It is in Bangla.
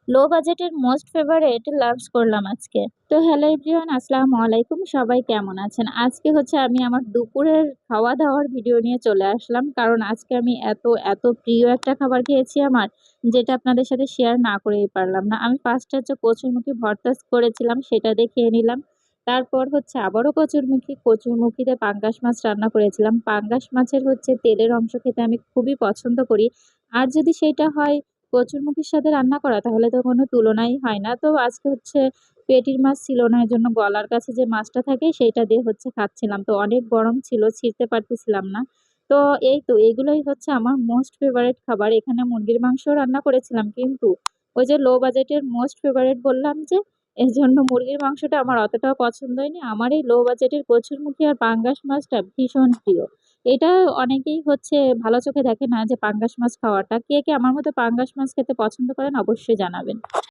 লো বাজেটের মোস্ট ফেভারেট লাঞ্চ করলাম আজকে। তো হ্যালো এভরিওয়ান, আসসালামু আলাইকুম। সবাই কেমন আছেন? আজকে হচ্ছে আমি আমার দুপুরের খাওয়া-দাওয়ার ভিডিও নিয়ে চলে আসলাম। কারণ আজকে আমি এত প্রিয় একটা খাবার খেয়েছি আমার, যেটা আপনাদের সাথে শেয়ার না করেই পারলাম না। আমি ফার্স্ট হচ্ছে কচুরমুখী ভর্তা করেছিলাম, সেটা দিয়ে খেয়ে নিলাম। তারপর হচ্ছে আবারও কচুরমুখীতে পাঙ্গাস মাছ রান্না করেছিলাম। পাঙ্গাস মাছের হচ্ছে তেলের অংশ খেতে আমি খুবই পছন্দ করি। আর যদি সেইটা হয় কচুরমুখির সাথে রান্না করা তাহলে তো কোনো তুলনাই হয় না। তো আজকে হচ্ছে পেটির মাছ ছিল না, এজন্য গলার কাছে যে মাছটা থাকে সেইটা দিয়ে হচ্ছে খাচ্ছিলাম। তো অনেক গরম ছিল, ছিঁড়তে পারতেছিলাম না। তো এই তো এগুলোই হচ্ছে আমার মোস্ট ফেভারিট খাবার। এখানে মুরগির মাংসও রান্না করেছিলাম, কিন্তু ওই যে লো বাজেটের মোস্ট ফেভারিট বললাম যে, এজন্য মুরগির মাংসটা আমার অতটাও পছন্দ হয়নি। আমার এই লো বাজেটের কচুরমুখী আর পাঙ্গাস মাছটা ভীষণ প্রিয়। এটা অনেকেই হচ্ছে ভালো চোখে দেখে না যে পাঙ্গাস মাছ খাওয়াটা। কে আমার মতো পাঙ্গাস মাছ খেতে পছন্দ করেন অবশ্যই জানাবেন।